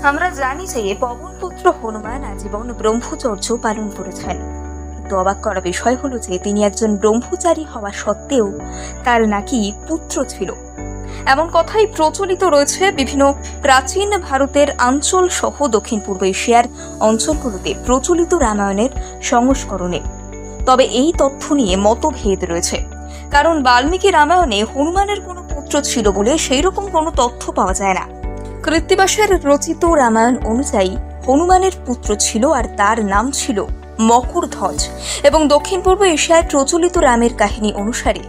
আমরা জানি যে পবনপুত্র হনুমান আজীবন ব্রহ্মচর্য পালন করেছেন, কিন্তু অবাক করা বিষয় হলো যে তিনি একজন ব্রহ্মচারী হওয়া সত্ত্বেও তার নাকি পুত্র ছিল। এমন কথাই প্রচলিত রয়েছে বিভিন্ন প্রাচীন ভারতের অঞ্চল সহ দক্ষিণ পূর্ব এশিয়ার অঞ্চলগুলোতে প্রচলিত রামায়ণের সংস্করণে। তবে এই তথ্য নিয়ে মতভেদ রয়েছে, কারণ বাল্মীকি রামায়ণে হনুমানের কোনো পুত্র ছিল বলে সেই রকম কোনো তথ্য পাওয়া যায় না। কৃত্তিবাসের রচিত রামায়ণ অনুযায়ী হনুমানের পুত্র ছিল আর তার নাম ছিল মকরধ্বজ, এবং দক্ষিণ পূর্ব এশিয়ায় প্রচলিত রামের কাহিনী অনুসারে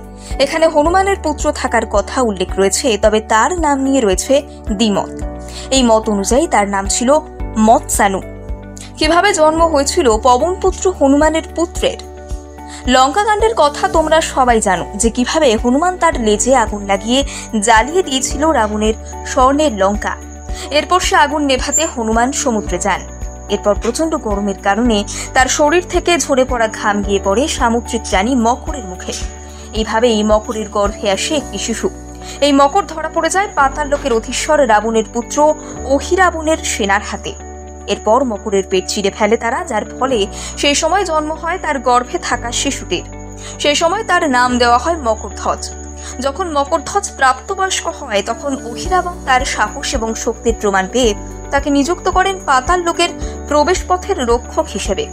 এখানে হনুমানের পুত্র থাকার কথা উল্লেখ রয়েছে, তবে তার নাম নিয়ে রয়েছে দ্বিমত। এই মত অনুযায়ী তার নাম ছিল মৎসানু। কিভাবে জন্ম হয়েছিল পবনপুত্র হনুমানের পুত্রের? লঙ্কাকাণ্ডের কথা তোমরা সবাই জানো, যে কিভাবে হনুমান তার লেজে আগুন লাগিয়ে জ্বালিয়ে দিয়েছিল রাবণের স্বর্ণের লঙ্কা। এরপর সে আগুন নেভাতে হনুমান সমুদ্রে যান। এরপর প্রচন্ড গরমের কারণে তার শরীর থেকে ঝরে পড়া ঘাম গিয়ে পড়ে সামুদ্রিক প্রাণী মকরের মুখে। এইভাবেই মকরের গর্ভে আসে একটি শিশু। এই মকর ধরা পড়ে যায় পাতাল লোকের অধীশ্বর রাবণের পুত্র অহিরাবণের সেনার হাতে। এরপর মকরের পেট চিরে ফেলে তারা, যার ফলে সেই সময় জন্ম হয় তার গর্ভে থাকা শিশুটির। সেই সময় তার নাম দেওয়া হয় মকরধ্বজ। যখন মকরধ্বজ প্রাপ্তবয়স্ক হয় তখন অহিরাবণ তার সাহস এবং শক্তির প্রমাণ পেয়ে তাকে নিযুক্ত করেন পাতাল লোকের প্রবেশপথের রক্ষক হিসেবে।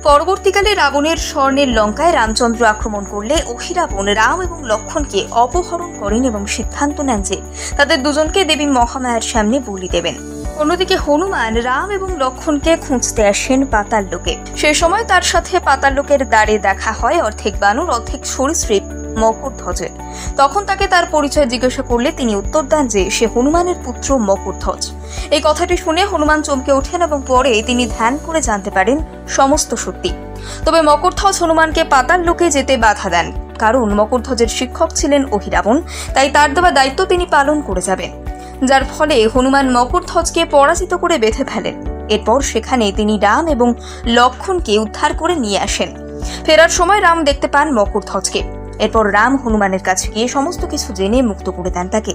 পরবর্তীকালে রাবণের স্বর্ণের লঙ্কায় রামচন্দ্র আক্রমণ করলে অহিরাবণ রাম এবং লক্ষ্মণকে অপহরণ করেন এবং সিদ্ধান্ত নেন যে তাদের দুজনকে দেবী মহামায়ার সামনে বলি দেবেন। অন্যদিকে হনুমান রাম এবং লক্ষ্মণকে খুঁজতে আসেন পাতাল লোকে। সেই সময় তার সাথে পাতাল লোকের দ্বারে দেখা হয় অর্ধেক বানর অর্ধেক সরীসৃপ মকরধ্বজের। তখন তাকে তার পরিচয় জিজ্ঞাসা করলে তিনি উত্তর দেন যে সে হনুমানের পুত্র মকরধ্বজ। এই কথাটি শুনে হনুমান চমকে ওঠেন এবং পরে তিনি ধ্যান করে জানতে পারেন সমস্ত সত্যি। তবে মকরধ্বজ হনুমানকে পাতাল লোকে যেতে বাধা দেন, কারণ মকরধ্বজের শিক্ষক ছিলেন অহিরাবণ, তাই তার দেওয়া দায়িত্ব তিনি পালন করে যাবেন। যার ফলে হনুমান মকরধ্বজকে পরাজিত করে বেঁধে ফেলেন। এরপর সেখানে তিনি রাম এবং লক্ষ্মণকে উদ্ধার করে নিয়ে আসেন। ফেরার সময় রাম দেখতে পান মকরধ্বজকে। এরপর রাম হনুমানের কাছে গিয়ে সমস্ত কিছু জেনে মুক্ত করে দেন তাকে।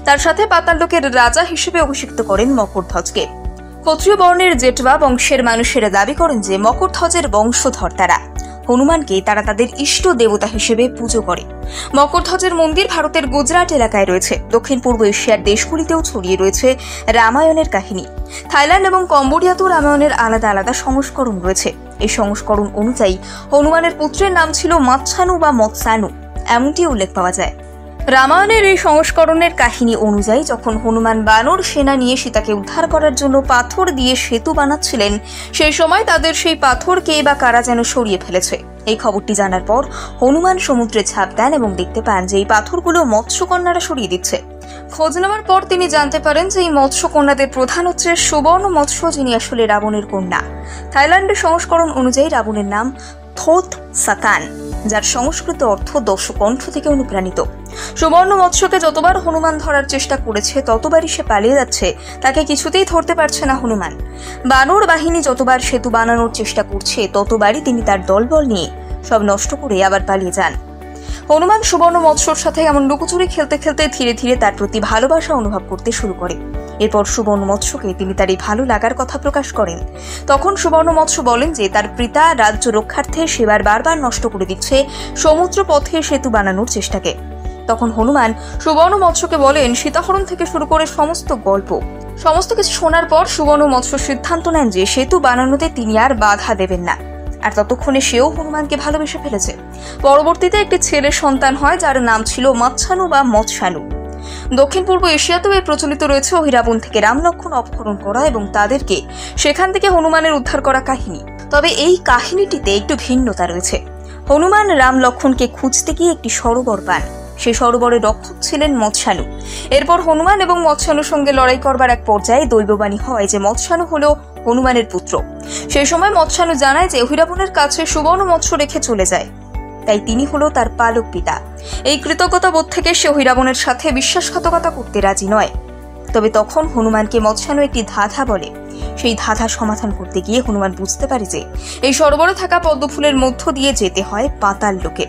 তার সাথে পাতাল লোকের রাজা হিসেবে অভিষিক্ত করেন মকরধ্বজকে। ক্ষত্রিয় বর্ণের জেঠবা বংশের মানুষেরা দাবি করেন যে মকরধ্বজের বংশধর তারা। হনুমানকে তারা তাদের ইষ্ট দেবতা হিসেবে পুজো করে। মকরধ্বজের মন্দির ভারতের গুজরাট এলাকায় রয়েছে। দক্ষিণ পূর্ব এশিয়ার দেশগুলিতেও ছড়িয়ে রয়েছে রামায়ণের কাহিনী। থাইল্যান্ড এবং কম্বোডিয়াতেও রামায়ণের আলাদা আলাদা সংস্করণ রয়েছে। এই সংস্করণ অনুযায়ী হনুমানের পুত্রের নাম ছিল মৎসানু বা মৎসানু, এমনটি উল্লেখ পাওয়া যায়। রামায়ণের এই সংস্করণের কাহিনী অনুযায়ী যখন হনুমান বানর সেনা নিয়ে সীতাকে উদ্ধার করার জন্য পাথর দিয়ে সেতু বানাচ্ছিলেন, সেই সময় তাদের সেই পাথর কে বা কারা যেন সরিয়ে ফেলেছে। এই খবরটি জানার পর হনুমান সমুদ্রে ঝাঁপ দেন এবং দেখতে পান যে এই পাথরগুলো মৎস্যকন্যারা সরিয়ে দিচ্ছে। খোঁজ নেওয়ার পর তিনি জানতে পারেন যে এই মৎস্যকন্যাদের প্রধান হচ্ছে সুবর্ণ মৎস্য, যিনি আসলে রাবণের কন্যা। থাইল্যান্ডের সংস্করণ অনুযায়ী রাবণের নাম থোথ সাতান, যার সংস্কৃত অর্থ দশকণ্ঠ থেকে অনুপ্রাণিত। সুবর্ণ মৎস্যকে যতবার হনুমান ধরার চেষ্টা করেছে ততবারই সে পালিয়ে যাচ্ছে, তাকে কিছুতেই ধরতে পারছে না হনুমান। বানর বাহিনী যতবার সেতু বানানোর চেষ্টা করছে ততবারই তিনি তার দলবল নিয়ে সব নষ্ট করে আবার পালিয়ে যান। হনুমান সুবর্ণ মৎস্যর সাথে এমন লুকোচুরি খেলতে খেলতে ধীরে ধীরে তার প্রতি ভালোবাসা অনুভব করতে শুরু করে। এরপর সুবর্ণ মৎস্যকে তিনি তার এই ভালো লাগার কথা প্রকাশ করেন। তখন সুবর্ণ মৎস্য বলেন যে তার পিতা রাজ্য রক্ষার্থে সেবার বারবার নষ্ট করে দিচ্ছে সমুদ্র পথে সেতু বানানোর চেষ্টাকে। তখন হনুমান সুবর্ণ মৎস্যকে বলেন সীতাহরণ থেকে শুরু করে সমস্ত গল্প। সমস্ত কিছু শোনার পর সুবর্ণ মৎস্য সিদ্ধান্ত নেন যে সেতু বানানোতে তিনি আর বাধা দেবেন না। আর ততক্ষণে সেও হনুমানকে ভালোবেসে ফেলেছে। পরবর্তীতে একটি ছেলে সন্তান হয়, যার নাম ছিল মৎসানু বা মৎসানু। দক্ষিণ পূর্ব এশিয়াতেও এর প্রচলিত রয়েছে অহিরাবণ থেকে রাম লক্ষ্মণ অপহরণ করা এবং তাদেরকে সেখান থেকে হনুমানের উদ্ধার করা কাহিনী। তবে এই কাহিনীটিতে একটু ভিন্নতা রয়েছে। হনুমান রাম লক্ষ্মণকে খুঁজতে গিয়ে একটি সরোবর পান। সেই সরোবরের রক্ষক ছিলেন মৎসানু। এরপর হনুমান এবং মৎসানুর সঙ্গে লড়াই করবার এক পর্যায়ে দৈববাণী হয় যে মৎসানু হলো হনুমানের পুত্র। সেই সময় মৎসানু জানায় যে অহিরাবণের কাছে সুবর্ণ মৎস্য রেখে চলে যায়, তাই তিনি হলো তার পালক পিতা। এই কৃতজ্ঞতা বোধ থেকে সে অহিরাবণের সাথে বিশ্বাসঘাতকতা করতে রাজি নয়। তবে তখন হনুমানকে মৎসানু একটি ধাঁধা বলে। সেই ধাঁধা সমাধান করতে গিয়ে হনুমান বুঝতে পারে যে এই সরোবরে থাকা পদ্মফুলের মধ্য দিয়ে যেতে হয় পাতাল লোকে।